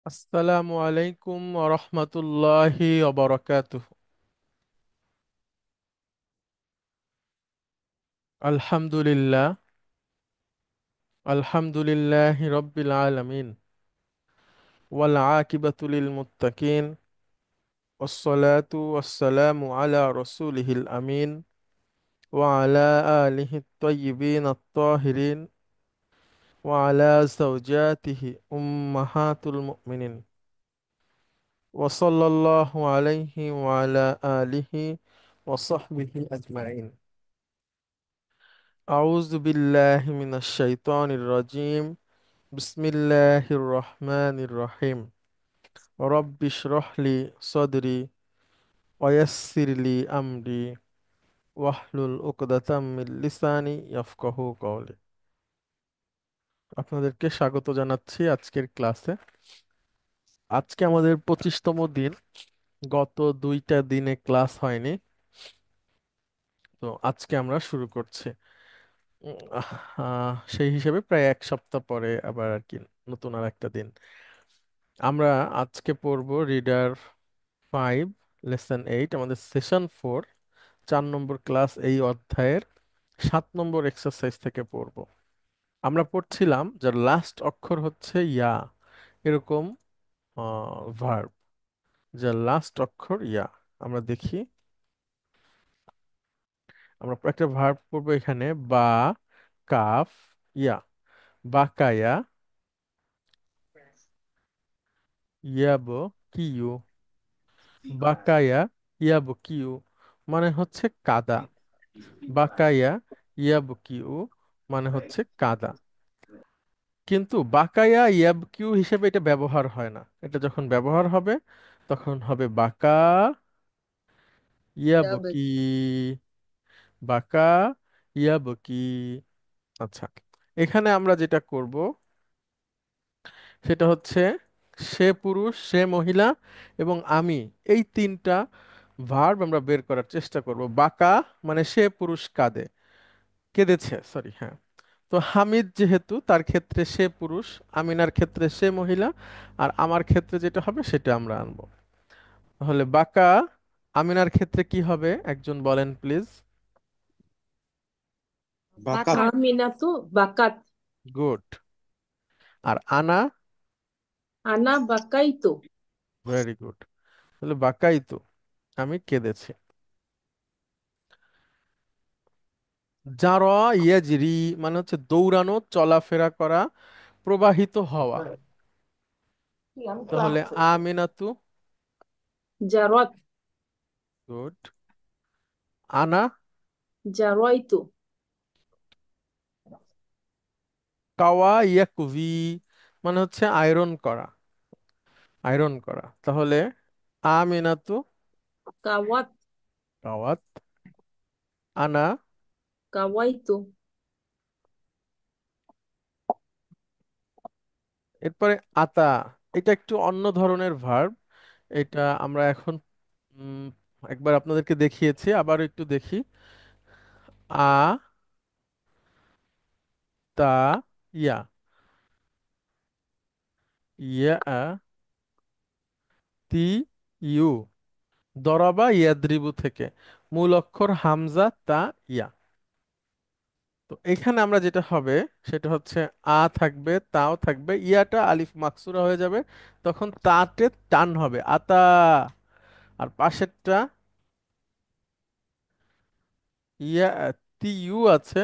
আসসালামু আলাইকুম রহমতুল্লাহি ওবরাকাতুহ। আলহামদুলিল্লাহ, আলহামদুলিল্লাহি রব্বিল আলামিন, ওয়াল আকিবাতু লিল মুত্তাকিন, ওয়াসসালাতু ওয়াসসালামু আলা রাসূলিহিল আমিন, ওয়া আলা আলিহি আত-তাইয়্যিবিন আত-তাহিরিন, ওয়া আলা যাওজাতিহি উম্মাহাতুল মুমিনিন, ওয়া সাল্লাল্লাহু আলাইহি ওয়া আলা আলিহি ওয়া সাহবিহি আজমাইন। আউযু বিল্লাহি মিনাশ শাইতানির রাজিম। বিসমিল্লাহির রহমানির রহিম। রব্বি ইশরাহ লি সাদরি ওয়া ইয়াসসির লি আমরি ওয়াহলুল উকদাতাম মিন লিসানি ইয়াফকাহু কওলি। আপনাদেরকে স্বাগত জানাচ্ছি আজকের ক্লাসে। আজকে আমাদের 25তম দিন। গত দুইটা দিনে ক্লাস হয়নি, তো আজকে আমরা শুরু করছি। সেই হিসেবে প্রায় এক সপ্তাহ পরে আবার আর কি নতুন আর একটা দিন। আমরা আজকে পড়ব রিডার 5, লেসন 8, আমাদের সেশন 4, 4 নম্বর ক্লাস, এই অধ্যায়ের 7 নম্বর এক্সারসাইজ থেকে পড়ব। আমরা পড়ছিলাম যার লাস্ট অক্ষর হচ্ছে ইয়া, এরকম ভার্ব যার লাস্ট অক্ষর ইয়া। আমরা দেখি, আমরা একটা ভার্ব পড়বো এখানে, বা কাফ ইয়া, বাকায়া ইয়াবো কিউ, বাকায়া ইয়াবো কিউ মানে হচ্ছে কাদা, বাকায়া ইয়াবকিউ মানে হচ্ছে কাদা। কিন্তু বাকায়া ইয়াবকিউ হিসেবে এটা ব্যবহার হয় না। এটা যখন ব্যবহার হবে তখন হবে বাকা ইয়াবকি, বাকা ইয়াবকি। আচ্ছা, এখানে আমরা যেটা করব সেটা হচ্ছে সে পুরুষ, সে মহিলা এবং আমি, এই তিনটা ভার্ব আমরা বের করার চেষ্টা করব। বাকা মানে সে পুরুষ কাঁদে, কেঁদেছে, সরি, হ্যাঁ। তো হামিদ যেহেতু, তার ক্ষেত্রে সে পুরুষ, আমিনার ক্ষেত্রে সে মহিলা, আর আমার ক্ষেত্রে যেটা হবে সেটা আমরা আনবো। তাহলে বাকা আমিনার ক্ষেত্রে কি হবে, একজন বলেন প্লিজ। বাকাত। Aminatu bakat. গুড। আর আনা, Ana bakaitu. Very good. তাহলে বাকাই তো, আমি কেঁদেছি। জারা ইয়াজরি মানে হচ্ছে দৌড়ানো, চলাফেরা করা, প্রবাহিত হওয়া। তাহলে আমিনাতু, Jarot. গুড। আনা Jaroitu. কাওয়া ইয়াকুভি মানে হচ্ছে আয়রন করা, আয়রন করা। তাহলে আমিনাতু Kawat. কাওয়াত, আনা Kawaitu. এরপরে আতা, এটা একটু অন্য ধরনের ভার্ব। এটা আমরা এখন উম, একবার আপনাদেরকে দেখিয়েছি, আবার একটু দেখি। আ তা ইয়া, ইয়া তি ইউ, দরাবা ইয়াদ্রিবু থেকে, মূল অক্ষর হামজা তা ইয়া। তো এখানে আমরা যেটা হবে সেটা হচ্ছে আ থাকবে, তাও থাকবে, ইয়াটা আলিফ মাকসুরা হয়ে যাবে, তখন তাতে টান হবে আতা। আর পাশেরটা ইয়া, তি ইউ আছে,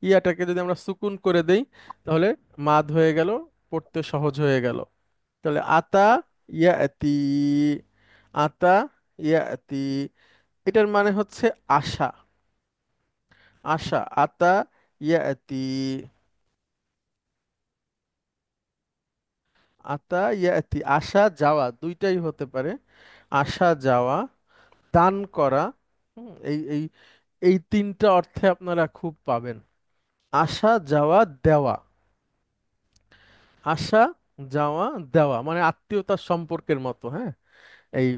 ইয়াটাকে যদি আমরা সুকুন করে দেই তাহলে মাদ হয়ে গেল, পড়তে সহজ হয়ে গেল। তাহলে আতা ইয়াতি, আতা ইয়াতি, এটার মানে হচ্ছে আশা, আশা, আতা ইয়াতি, আতা ইয়াতি, আসা যাওয়া দুইটাই হতে পারে। আসা যাওয়া, দান করা। এই এই এই তিনটা অর্থে আপনারা খুব পাবেন। আসা যাওয়া দেওয়া, আসা যাওয়া দেওয়া মানে আত্মীয়তার সম্পর্কের মতো, হ্যাঁ। এই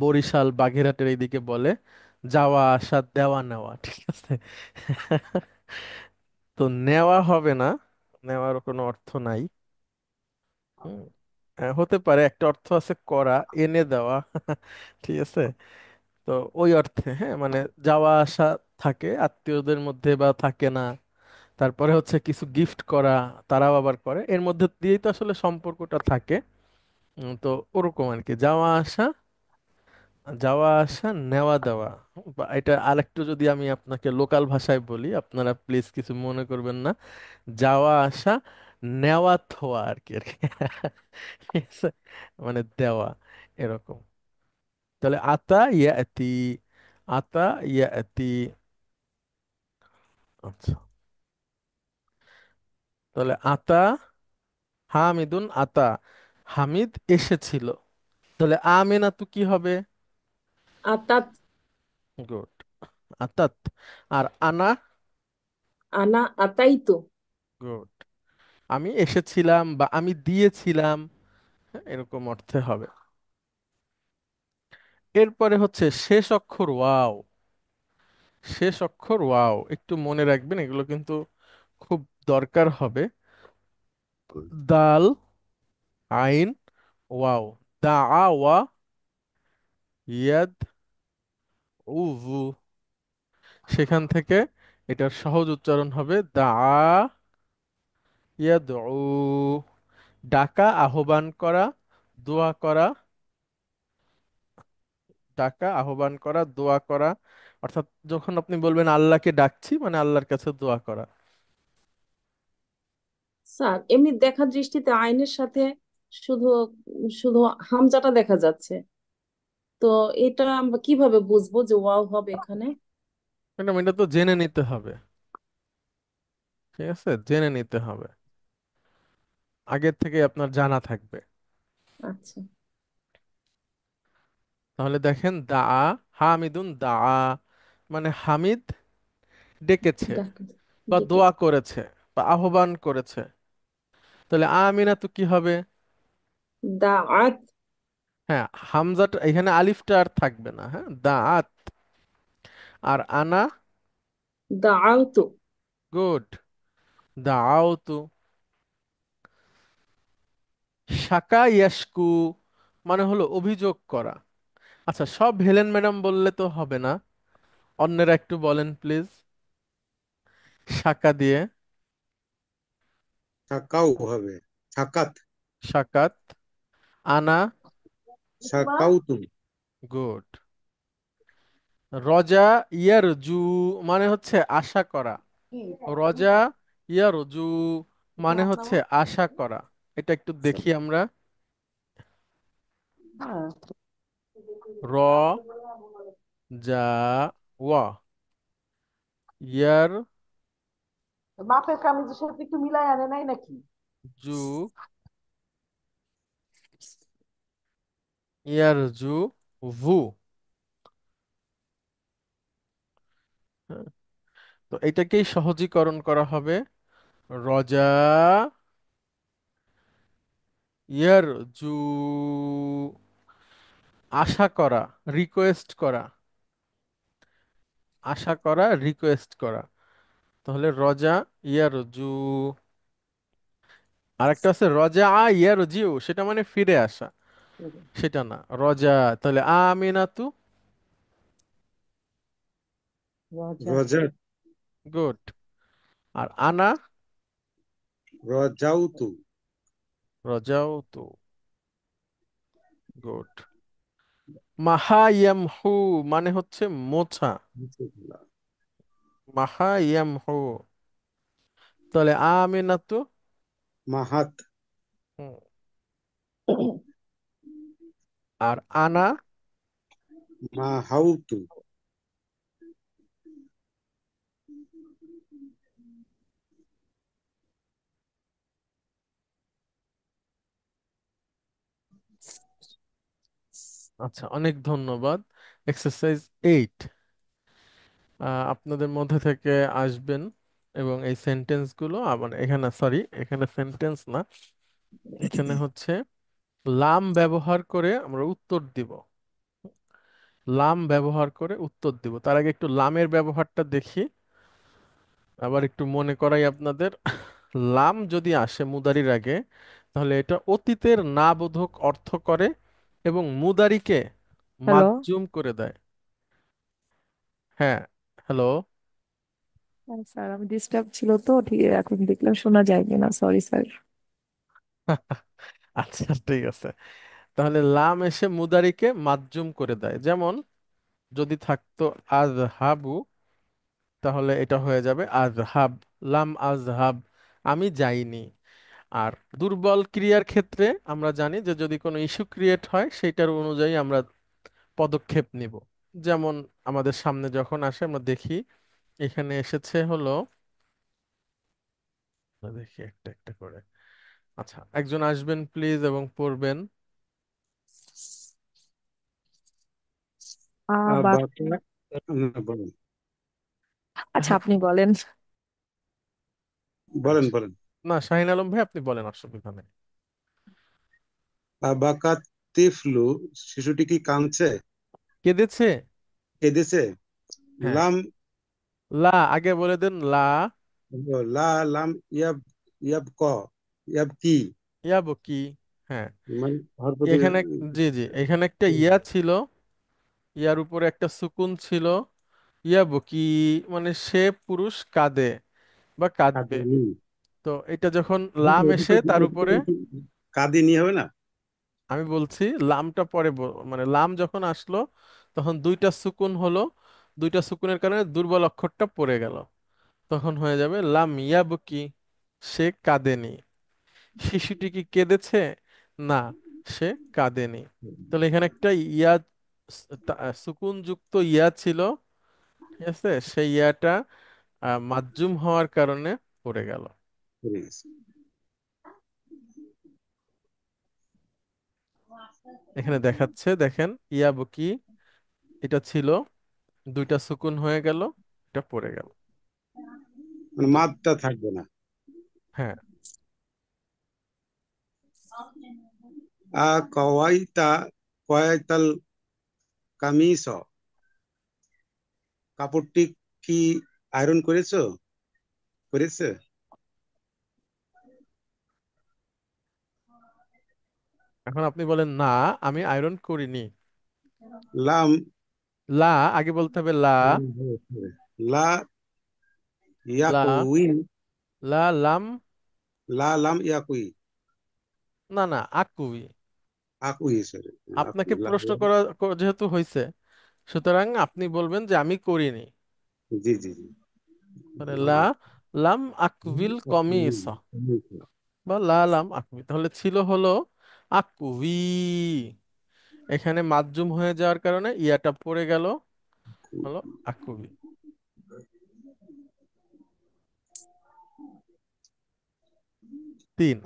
বরিশাল বাগেরহাটের এইদিকে বলে যাওয়া আসা দেওয়া নেওয়া, ঠিক আছে। তো নেওয়া হবে না, নেওয়ার কোনো অর্থ নাই। হুম। হতে পারে, একটা অর্থ আছে করা, এনে দেওয়া। ঠিক আছে। তো ওই অর্থে, হ্যাঁ, মানে যাওয়া আসা থাকে আত্মীয়দের মধ্যে বা থাকে না। তারপরে হচ্ছে কিছু গিফট করা, তারাও আবার করে, এর মধ্যে দিয়েই তো আসলে সম্পর্কটা থাকে। তো ওরকম আর কি, যাওয়া আসা, যাওয়া আসা, নেওয়া দেওয়া। বা এটা আরেকটু যদি আমি আপনাকে লোকাল ভাষায় বলি, আপনারা প্লিজ কিছু মনে করবেন না। যাওয়া আসা, নেওয়া থোয়া আর কি আর কি। ঠিক আছে? মানে দেওয়া, এরকম। তাহলে আতা ইয়াতি, আতা ইয়াতি। আচ্ছা, তাহলে আতা হামিদুন, আতা হামিদ এসেছিল। তাহলে আমিনা তু কি হবে? আতাত। গুড, আতাত। আর আনা? আনা আতাইতু। গুড, আমি এসেছিলাম বা আমি দিয়েছিলাম, হ্যাঁ, এরকম অর্থে হবে। এরপরে হচ্ছে শেষ অক্ষর ওয়াও। শেষ অক্ষর ওয়াও একটু মনে রাখবেন, এগুলো কিন্তু খুব দরকার হবে। দাল, আইন, ওয়াও। দা, ওয়া, ইয়াদ, উভু। সেখান থেকে এটার সহজ উচ্চারণ হবে দা, ইয়াদউ। ডাকা, আহ্বান করা, দোয়া করা। ডাকা, আহ্বান করা, দোয়া করা। অর্থাৎ যখন আপনি বলবেন আল্লাহকে ডাকছি, মানে আল্লাহর কাছে দোয়া করা। স্যার, এমনি দেখা দৃষ্টিতে আইনের সাথে শুধু শুধু হামজাটা দেখা যাচ্ছে। তো এটা আমরা কিভাবে বুঝবো যে ওয়াও হবে এখানে? ম্যাডাম, এটা তো জেনে নিতে হবে। ঠিক আছে, জেনে নিতে হবে, আগের থেকে আপনার জানা থাকবে। আচ্ছা। তাহলে দেখেন, দা হামিদুন, দা মানে হামিদ ডেকেছে ডাক- বা ডেকে। দোয়া করেছে বা আহ্বান করেছে। তাহলে আমিনা তো কি হবে? দাআত। হ্যাঁ, হামজাটা এখানে, আলিফটা আর থাকবে না, হ্যাঁ, দাঁত। আর আনা? দাআউতু। গুড, দাওতো। শাকা ইয়াশকু মানে হলো অভিযোগ করা। আচ্ছা, সব হেলেন ম্যাডাম বললে তো হবে না, অন্যরা একটু বলেন প্লিজ, শাকা দিয়ে। সাকাও হবে। সাকাত। শাকাত। আনা? সাকাউতু। গুড। রজা ইয়ারজু মানে হচ্ছে আশা করা। রজা ইয়ারজু মানে হচ্ছে আশা করা। এটা একটু দেখি আমরা। র, যা, ওয়া, ইয়ার বাপের কামিজের সাথে একটু মিলাই আনে নাই নাকি? জু, ইয়ারজু, ভু। হ্যাঁ, তো এটাকেই সহজীকরণ করা হবে। রজা ইয়ারজু, আশা করা, রিকোয়েস্ট করা। আশা করা, রিকোয়েস্ট করা। তাহলে রজা ইয়ারজু। আরেকটা আছে রজা ইয়ারজিউ, সেটা মানে ফিরে আসা, সেটা না রজা। তাহলে আমিনাতু। রজা। রজাত। গুড। আর আনা? রজাউতু। রজাও তু। গুড। মাহায়ামহু মানে হচ্ছে মোছা। মাহায়ামহু। তাহলে আমিনাতু। মাহাত। হুম। আর আনা? মাহাউতু। আচ্ছা, অনেক ধন্যবাদ। এক্সারসাইজ 8 আপনাদের মধ্যে থেকে আসবেন এবং এই সেন্টেন্সগুলো, মানে এখানে সরি, এখানে সেন্টেন্স না, এখানে হচ্ছে লাম ব্যবহার করে আমরা উত্তর দিব। লাম ব্যবহার করে উত্তর দিব, তার আগে একটু লামের ব্যবহারটা দেখি, আবার একটু মনে করাই আপনাদের। লাম যদি আসে মুদারির আগে, তাহলে এটা অতীতের না বোধক অর্থ করে এবং মুদারিকে হ্যালো। মাজ্জুম করে দেয়। হ্যাঁ, হ্যালো। স্যার আমি ডিস্টার্ব ছিল তো, ঠিক এখন দেখলাম শোনা যায় কিনা, সরি স্যার। আচ্ছা, ঠিক আছে। তাহলে লাম এসে মুদারিকে মাজ্জুম করে দেয়। যেমন যদি থাকতো আযহাবু, তাহলে এটা হয়ে যাবে আযহাব। লাম আযহাব, আমি যাইনি। আর দুর্বল ক্রিয়ার ক্ষেত্রে আমরা জানি যে যদি কোনো ইস্যু ক্রিয়েট হয় সেটার অনুযায়ী আমরা পদক্ষেপ নিব। যেমন আমাদের সামনে যখন আসে আমরা দেখি এখানে এসেছে হলো, দেখি একটা একটা করে। আচ্ছা, একজন আসবেন প্লিজ এবং পড়বেন। বা আবাকা, বলেন আচ্ছা আপনি বলেন। বলেন আচ্ছা, বলেন। না, শাহিন আলম ভাই আপনি বলেন, অসুবিধা নেই। আবাকা তিফলু, শিশুটি কি কাঁদছে? কেঁদেছে। কেঁদেছে? হ্যাঁ, লাম, লা আগে বলে দেন, লা। লা লাম ইয়াব, ইয়াব ক, ইয়াব কি, ইয়াবো কি। হ্যাঁ, মানে হরকতে এখানে, জি জি, এখানে একটা ইয়া ছিল, ইয়ার উপরে একটা সুকুন ছিল। ইয়াবো কি মানে সে পুরুষ কাঁদে বা কাঁদবে। কাঁদেনি। তো এটা যখন লাম এসে তার উপরে, কাঁদিনি হবে না? আমি বলছি লামটা পরে মানে লাম যখন আসলো তখন দুইটা সুকুন হলো, দুইটা সুকুনের কারণে দুর্বল অক্ষরটা পড়ে গেল। তখন হয়ে যাবে লাম ইয়াবকি, সে কাঁদেনি। শিশুটি কি কেঁদেছে? না, সে কাঁদেনি। তাহলে এখানে একটা ইয়া, সুকুন যুক্ত ইয়া ছিল, ঠিক আছে, সেই ইয়াটা মাজ্জুম হওয়ার কারণে পড়ে গেল। পড়ে গেছে। এখানে দেখাচ্ছে, দেখেন, ইয়াবকি, এটা ছিল, দুইটা সুকুন হয়ে গেল, এটা পড়ে গেল। মানে তো মাদটা থাকবে না। হ্যাঁ, কওয়াইতা, কয়াইতাল কামিস, কাপড়টি কি আয়রন করেছো? করেছে? এখন আপনি বলেন না, আমি আয়রন করিনি। লাম, লা আগে বলতে হবে, লা। লা লা, ইয়াকুইন, লা লাম, লা লাম ইয়াকুই, না না, আকুই। আকুই সরি, আপনাকে আকুই লা প্রশ্ন করা যেহেতু হয়েছে, সুতরাং আপনি বলবেন যে আমি করিনি। জি জি জি। মানে লা লাম আকবিল কমিস, বা লা লাম আকবি, তাহলে ছিল হলো আকুই। এখানে মাজ্জুম হয়ে যাওয়ার কারণে ইয়াটা পড়ে গেল, হলো আকুবি। তিন।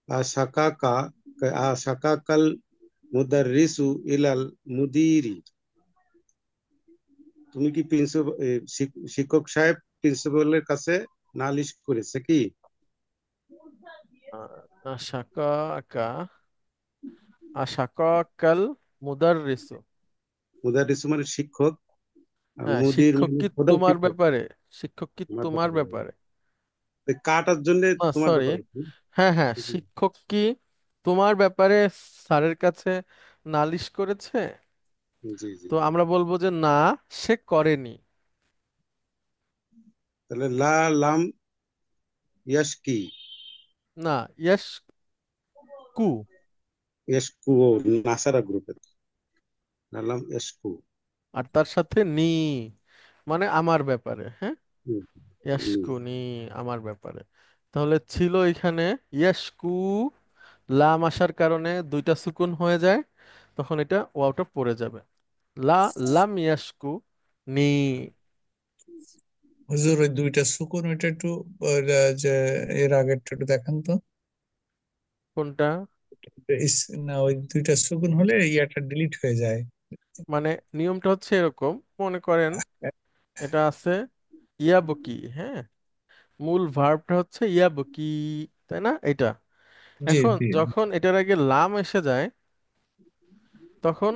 আশাকাকা, আশাকাকাল মুদাররিসু ইলাল মুদিরি, তুমি কি প্রিন্সিপাল, শিক্ষক সাহেব প্রিন্সিপালের কাছে নালিশ করেছে কি? আশাকা, আশাকাল মুদাররিসু। মুদাররিসু মানে শিক্ষক, আর হ্যাঁ, মুদির শিক্ষক মানে কি প্রধান তোমার শিক্ষক। ব্যাপারে, শিক্ষক কি আমার তোমার ব্যাপারে, ব্যাপারে। তো কাটার জন্য তোমার সরি, ব্যাপারে কি? হ্যাঁ হ্যাঁ, শিক্ষক কি তোমার ব্যাপারে স্যারের কাছে নালিশ করেছে। জি জি। তো আমরা বলবো যে না, সে করেনি। তাহলে লা লাম ইয়াশকি, না, ইয়াস কু, ইয়াশকু, ও নাসারা গ্রুপের, লা লাম ইয়াশকু। আর তার সাথে নি, মানে আমার ব্যাপারে, হ্যাঁ, হুম, হুম, ইয়াসকুনি, আমার ব্যাপারে। তাহলে ছিল এখানে ইয়াসকু, লাম আসার কারণে দুইটা সুকুন হয়ে যায়, তখন এটা ওয়াওটা পড়ে যাবে। লা লাম ইয়াসকু নি। হুজুর ওই দুইটা সুকুন ওইটা একটু যে এর আগেরটা একটু দেখান তো। কোনটা? না, ওই দুইটা সুকুন হলে ইয়াটা ডিলিট হয়ে যায়। মানে নিয়মটা হচ্ছে এরকম, মনে করেন এটা আছে ইয়াবকি, হ্যাঁ, মূল ভার্বটা হচ্ছে ইয়াবকি, তাই না এটা? জি এখন জি। যখন এটার আগে লাম এসে যায়, তখন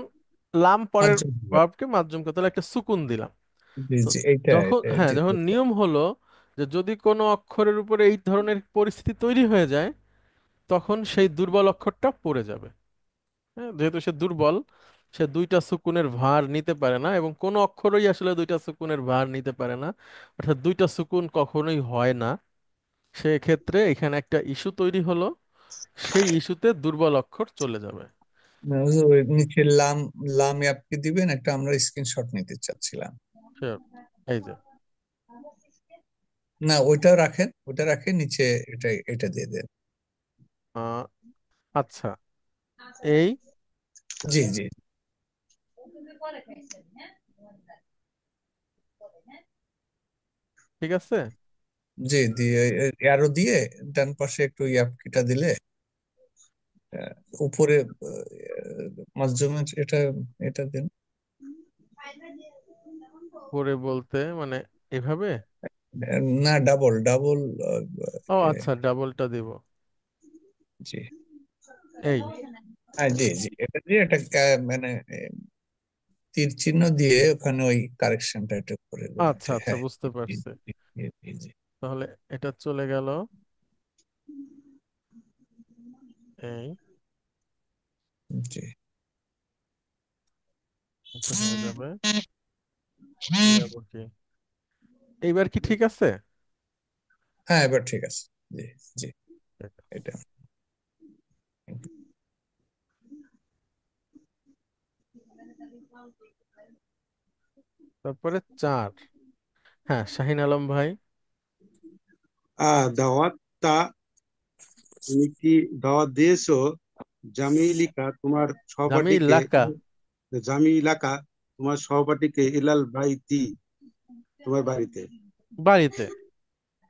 লাম পরের আচ্ছা, ভার্বকে মাধ্যম করতে হলে একটা সুকুন দিলাম। জি তো জি, এইটা যখন, এটা হ্যাঁ, জি যখন বুঝলাম। নিয়ম হলো যে যদি কোনো অক্ষরের উপরে এই ধরনের পরিস্থিতি তৈরি হয়ে যায় তখন সেই দুর্বল অক্ষরটা পড়ে যাবে। হ্যাঁ, যেহেতু সে দুর্বল, সে দুইটা সুকুনের ভার নিতে পারে না, এবং কোনো অক্ষরই আসলে দুইটা সুকুনের ভার নিতে পারে না, অর্থাৎ দুইটা সুকুন কখনোই হয় না। সেক্ষেত্রে এখানে একটা ইস্যু তৈরি হলো, সেই ইস্যুতে দুর্বল অক্ষর চলে যাবে। ওই নিচে লাম লাম অ্যাপকে দিবেন একটা, আমরা স্ক্রিনশট নিতে চাচ্ছিলাম। Sure. এই যে না, ওইটাও রাখেন, ওটা রাখেন নিচে, এটা এটা দিয়ে দেন। আহ, আচ্ছা, এই জি জি ঠিক আছে। জি, দিয়ে অ্যারো দিয়ে ডান পাশে একটু অ্যাপকিটা দিলে আহ, উপরে মাঝজমের এটা এটা দেন। পরে বলতে মানে এভাবে? না, ডাবল ডাবল। ও আচ্ছা, ডাবলটা দিব। জি এই হ্যাঁ, জি জি, এটা দিয়ে এটা মানে তীর চিহ্ন দিয়ে ওখানে ওই কারেকশনটা এটা করে দেবেন। আচ্ছা জি, আচ্ছা, হ্যাঁ। বুঝতে জি পারছি। জি জি জি জি তাহলে এটা চলে গেল। এই জি। এটা হয়ে যাবে। যাবো কি, এইবার কি ঠিক আছে? হ্যাঁ, এবার ঠিক আছে। জি জি, ঠিক আছে। এটা তারপরে 4। হ্যাঁ, শাহিন আলম ভাই। দাওয়াত তা, তুমি কি দাওয়াত দিয়েছো জামিলিকা তোমার সহপাঠীকে, জামিলাকা। জামিলাকা তোমার সহপাঠীকে, ইলাল বাইতি তোমার বাড়িতে, বাড়িতে।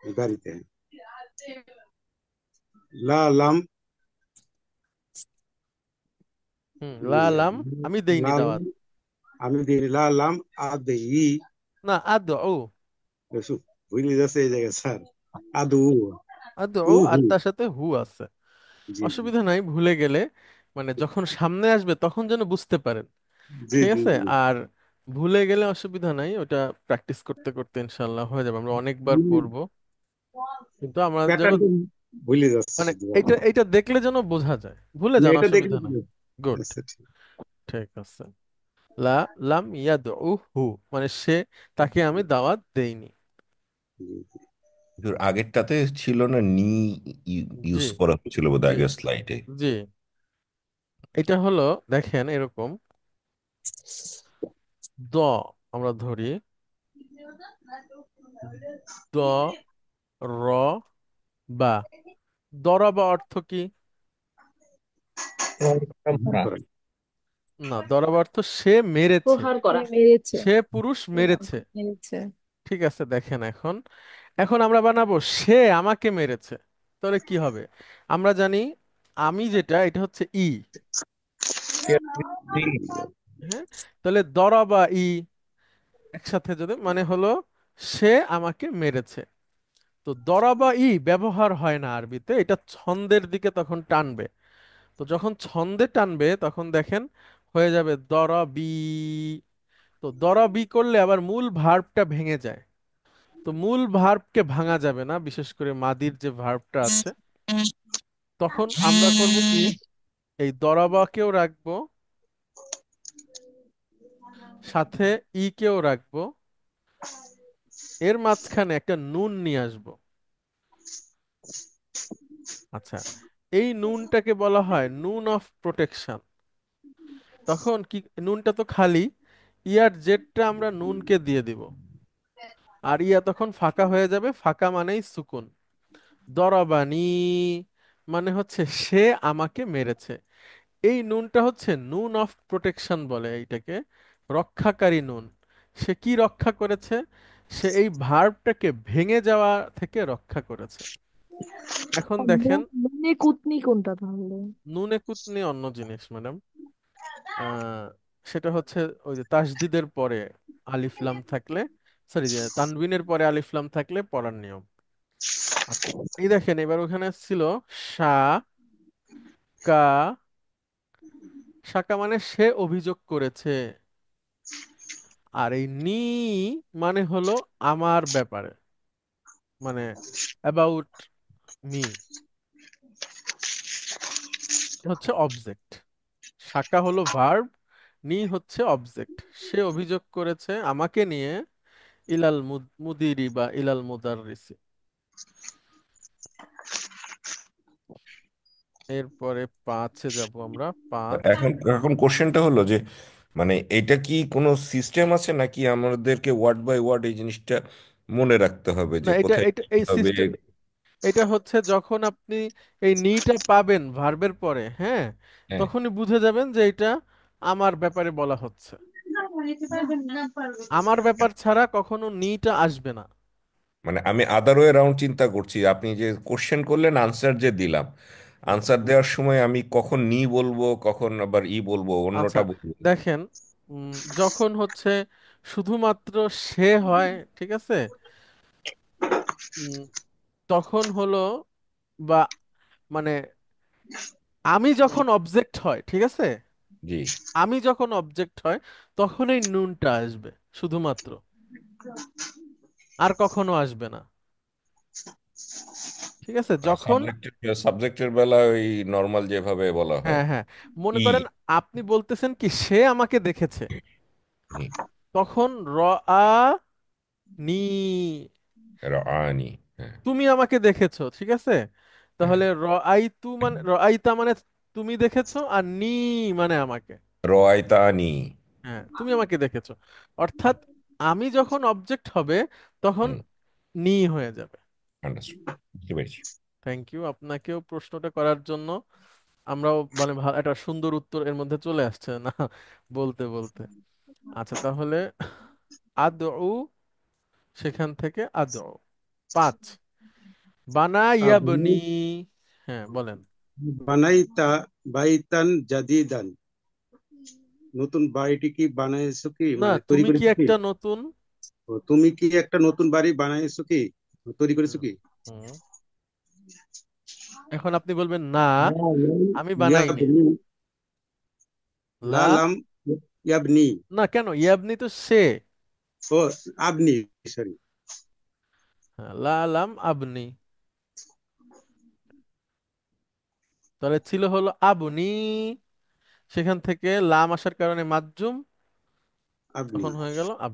বাড়িতে। লা লাম, লা লাম, আমি দেইনি লা লাম দাওয়াত। আমি দিই, লা লাম আদহি, না, আদউ। ভুলে যাচ্ছে এই জায়গায় স্যার, আদু, আদউ, আর উহু, তার সাথে হু আছে। জি জি অসুবিধা নাই, ভুলে গেলে মানে যখন সামনে আসবে তখন যেন বুঝতে পারেন। জি ঠিক জি আছে। জি। আর ভুলে গেলে অসুবিধা নাই, ওটা প্র্যাকটিস করতে করতে ইনশাল্লাহ হয়ে যাবে, আমরা অনেকবার পড়বো। কিন্তু আমরা যেন প্যাটার্নটা ভুলে মানে যাচ্ছে। এটা এটা দেখলে যেন বোঝা যায়, ভুলে যান এটা দেখে, অসুবিধা নাই। গুড। আচ্ছা ঠিক। ঠিক আছে। লা লাম ইয়াদউ হু, মানে সে, তাকে আমি দাওয়াত দেইনি। জি কিন্তু আগেরটাতে ছিল না নি, জি ইউজ করা হয়েছিল বোধহয় জি আগের স্লাইডে। জি। এটা হলো, দেখেন এরকম, দ আমরা ধরি, দ, র, বা। দরাবা অর্থ কি? মারা। করেন। না, দরাবা অর্থ সে মেরেছে, প্রহার সে করা। মেরেছে। সে পুরুষ মেরেছে। মেরেছে। ঠিক আছে, দেখেন এখন, এখন আমরা বানাবো সে আমাকে মেরেছে। তাহলে কি হবে? আমরা জানি আমি যেটা, এটা হচ্ছে ই। হ্যাঁ, তাহলে দরাবা ই একসাথে যদি মানে হলো সে আমাকে মেরেছে। তো দরাবা ই ব্যবহার হয় না আরবিতে, এটা ছন্দের দিকে তখন টানবে। তো যখন ছন্দে টানবে তখন দেখেন হয়ে যাবে দরাবি। তো দরাবি করলে আবার মূল ভার্বটা ভেঙে যায়। তো মূল ভার্বকে ভাঙা যাবে না, বিশেষ করে মাদির যে ভার্বটা আছে। তখন আমরা করব কি, এই দরাবাকেও রাখবো, সাথে ই কেও রাখবো, এর মাঝখানে একটা নুন নিয়ে আসবো। আচ্ছা, এই নুনটাকে বলা হয় নুন অফ প্রোটেকশন। তখন কি, নুনটা তো খালি, ইয়ার জেডটা আমরা নুনকে দিয়ে দিব, আর ইয়া তখন ফাঁকা হয়ে যাবে, ফাঁকা মানেই সুকুন। দরাবানি মানে হচ্ছে সে আমাকে মেরেছে। এই নুনটা হচ্ছে নুন অফ প্রোটেকশন বলে এইটাকে, রক্ষাকারী নুন। সে কি রক্ষা করেছে? সে এই ভার্বটাকে ভেঙে যাওয়া থেকে রক্ষা করেছে। এখন আর দেখেন, নুনে কুতনি কোনটা তাহলে? নুনে কুতনি অন্য জিনিস ম্যাডাম। আহ সেটা হচ্ছে ওই যে তাসদিদের পরে আলিফ লাম থাকলে, সরি, তানবিনের পরে আলিফ লাম থাকলে পড়ার নিয়ম। আচ্ছা, এই দেখেন এবার ওখানে ছিল সা, কা। সাকা মানে সে অভিযোগ করেছে। আর এই নি মানে হলো আমার ব্যাপারে, মানে অ্যাবাউট মি হচ্ছে অবজেক্ট, শাখা হলো ভার্ব, নি হচ্ছে অবজেক্ট। সে অভিযোগ করেছে আমাকে নিয়ে ইলাল মুদিরি বা ইলাল মুদাররিসি। এরপরে পাঁচে যাব আমরা। পাঁচ। এখন এখন কোশ্চেনটা হলো যে মানে এটা কি কোনো সিস্টেম আছে নাকি আমাদেরকে ওয়ার্ড বাই ওয়ার্ড এই জিনিসটা মনে রাখতে হবে না, যে এটা কোথায় এটা কি এই হবে? সিস্টেম, এটা হচ্ছে যখন আপনি এই নিটা পাবেন ভার্বের পরে, হ্যাঁ, হ্যাঁ, তখনই বুঝে যাবেন যে এটা আমার ব্যাপারে বলা হচ্ছে। আমার ব্যাপার ছাড়া কখনো নিটা আসবে না। মানে আমি আদার ওয়ে রাউন্ড চিন্তা করছি, আপনি যে কোশ্চেন করলেন আনসার যে দিলাম, হুম। আনসার দেওয়ার সময় আমি কখন নি বলবো কখন আবার ই বলবো আচ্ছা, অন্যটা বলবো। দেখেন, যখন হচ্ছে শুধুমাত্র সে হয়, ঠিক আছে, উম, তখন হলো, বা মানে আমি যখন অবজেক্ট হয়, ঠিক আছে, জি। আমি যখন অবজেক্ট হয় তখন এই নুনটা আসবে শুধুমাত্র, আর কখনো আসবে না। ঠিক আছে, যখন, সাবজেক্টের বেলা ওই নর্মাল যেভাবে বলা হয় হ্যাঁ হ্যাঁ, মনে ই করেন আপনি বলতেছেন কি সে আমাকে দেখেছে, নি তখন র আ নি, আনি। হ্যাঁ, তুমি আমাকে দেখেছো, ঠিক আছে, হ্যাঁ। তাহলে র আই তু মানে র আইতা মানে তুমি দেখেছো, আর নি মানে আমাকে, রয়তানি। হ্যাঁ তুমি আমাকে দেখেছো। অর্থাৎ আমি যখন অবজেক্ট হবে তখন হুম, নি হয়ে যাবে। আন্ডারস্টুড, বুঝতে পেরেছি। থ্যাংক ইউ আপনাকেও প্রশ্নটা করার জন্য। আমরাও মানে একটা সুন্দর উত্তর এর মধ্যে চলে আসছে না বলতে বলতে। আচ্ছা তাহলে আদউ, সেখান থেকে আদউ। পাঁচ, বানা ইয়াবনি। হ্যাঁ বলেন। বানাইতা বাইতান জাদিদান, নতুন বাড়িটি কি বানাইছো কি, না, মানে তৈরি তুমি কি করেছো কি? একটা নতুন, ও, তুমি কি একটা নতুন বাড়ি বানাইছো কি, তৈরি করেছো হুম, কি? হুম। এখন আপনি বলবেন না, লা লাম আমি বানাইনি। ইয়াবনি, লা লা, লাম ইয়াবনি। না কেন, ইয়াবনি তো সে। ও, আপনি, সরি। হ্যাঁ, লা লাম আবনি, তাহলে ছিল হলো আবনি, সেখান থেকে লাম আসার কারণে মাজজুম, আপনি। তখন হয়ে গেল আব।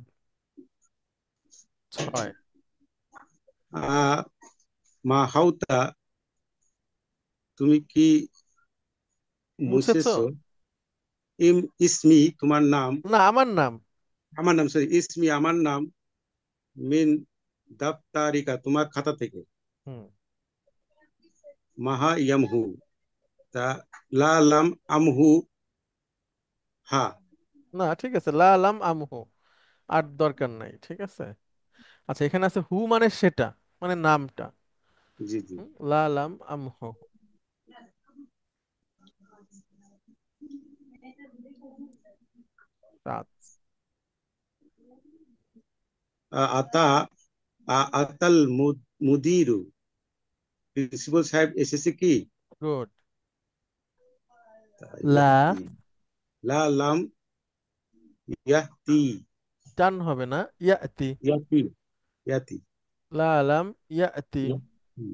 ছয়, মা হাউতা, তুমি কি মুছেছো। মুছেছো? ইসমি, তোমার নাম। না, আমার নাম। আমার নাম, সরি, ইসমি আমার নাম। মিন দাফতারিকা, তোমার খাতা থেকে। হুম। মাহা ইয়ামহু, তা লা লাম আমহু, হা। না ঠিক আছে, লা লাম আমহু, আর দরকার নাই, ঠিক আছে। আচ্ছা, এখানে আছে হু মানে সেটা, মানে নামটা। জি জি। লা লাম আমহু। সাত, আতা আতাল মুদিরু, প্রিন্সিপাল সাহেব এসেছে কি? গুড। লা, ইয়াতি, লা লাম ইয়াতি, টান হবে না, ইয়াতি। ইয়াতি, ইয়াতি, লা লাম ইয়াতি। ইয়াতি।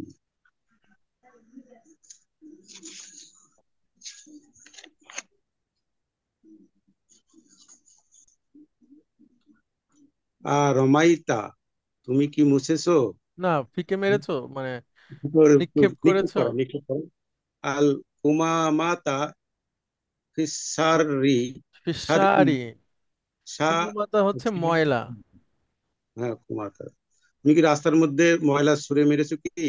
রমাইতা, তুমি কি মুছেছো? না, ফিকে মেরেছো মানে নিক্ষেপ নিক্ষেপ করেছো। করো, নিক্ষেপ করো। আল উমামাতা ফিসারি, সারি, ফিসারি, সা, কুমুমাতা হচ্ছে ময়লা। হ্যাঁ কুমাতা। তুমি কি রাস্তার মধ্যে ময়লা ছুঁড়ে মেরেছো কি?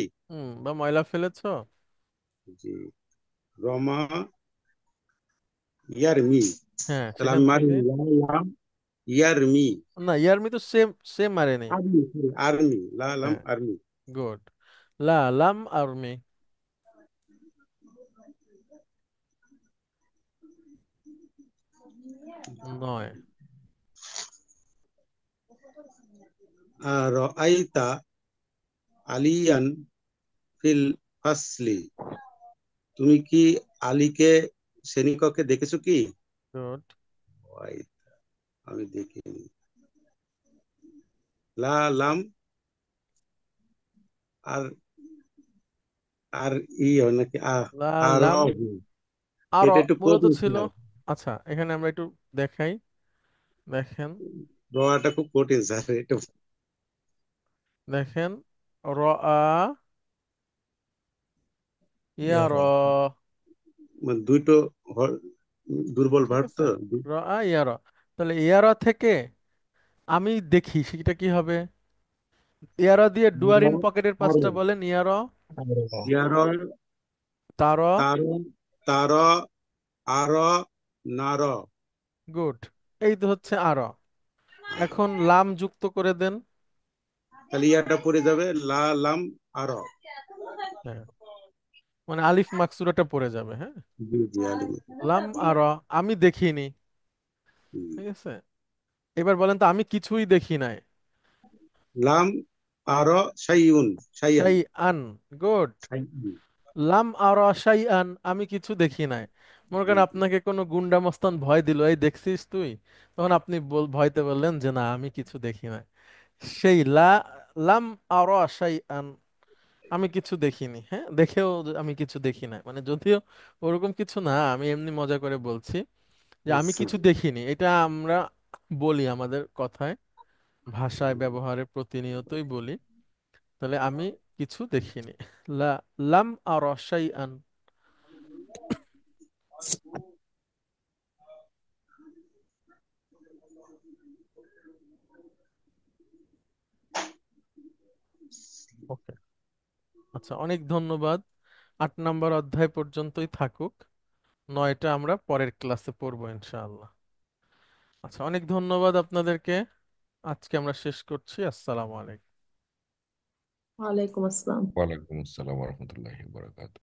বা ময়লা ফেলেছো। জি। রমা ইয়ারমি, হ্যাঁ, তাহলে সেখান আমি মারি, থেকে, লাম ইয়ারমি। না ইয়ারমি তো সেম, সেম মারে নেই। আর্মি, আর্মি, লাম হ্যাঁ, আর্মি। গুড। লা লাম আর্মি। নয়, রাআইতা আলিয়ান ফিল ফাসলি, তুমি কি আলীকে শ্রেণীকক্ষে দেখেছো কি? গুড। ওয়াই, আমি দেখিনি। লা লাম আর আর ই হয় নাকি লা আর লাম আর এটা একটু মূলত কঠিন ছিল। স্যার। আচ্ছা, এখানে আমরা একটু দেখাই। দেখেন, রটা খুব কঠিন স্যার এটা। দেখেন, র আ ইয়ার, ইয়ারো। মানে দুইটো হ- দুর্বল ঠিক ভাব আছে, তো র আ ইয়ার। তাহলে ইয়ার থেকে আমি দেখি সেটা কি হবে। ইয়ার দিয়ে ডুয়ার ইন পকেটের আরো পাঁচটা বলেন। ইয়ার, আরো। ইয়ার তার, তার তার আর নার। গুড। এই তো হচ্ছে আর। এখন লাম যুক্ত করে দেন। তাহলে ইয়াটা পড়ে যাবে লা লাম আর। হ্যাঁ, মানে আলিফ মাকসুরাটা পড়ে যাবে। হ্যাঁ, জি জি আলিম। লাম আর, আমি দেখিনি। ঠিক আছে, এবার বলেন তো আমি কিছুই দেখি নাই। লাম আর শাইউন শাইয়ান। শাই আন, গুড। শাইউন। লাম আর শাই আন, আমি কিছু দেখি নাই। মনে জি করেন জি। আপনাকে কোনো গুন্ডা মস্তান ভয় দিল, এই দেখছিস তুই, তখন আপনি ভয়তে বললেন যে না আমি কিছু দেখি নাই। সেই লাম আর শাই আন, আমি কিছু দেখিনি। হ্যাঁ, দেখেও আমি কিছু দেখি না, মানে যদিও ওরকম কিছু না, আমি এমনি মজা করে বলছি যে আমি আচ্ছা। কিছু দেখিনি। এটা আমরা বলি আমাদের কথায়, ভাষায় ব্যবহারে প্রতিনিয়তই বলি। তাহলে আমি কিছু দেখিনি। লা লাম আর শাইআন। ওকে, আচ্ছা, অনেক ধন্যবাদ। 8 নম্বর অধ্যায় পর্যন্তই থাকুক, 9টা আমরা পরের ক্লাসে পড়বো ইনশাআল্লাহ। আচ্ছা, অনেক ধন্যবাদ আপনাদেরকে। আজকে আমরা শেষ করছি। আসসালামু আলাইকুম। ওয়ালাইকুম আসসালাম। ওয়ালাইকুম আসসালাম রহমতুল্লাহি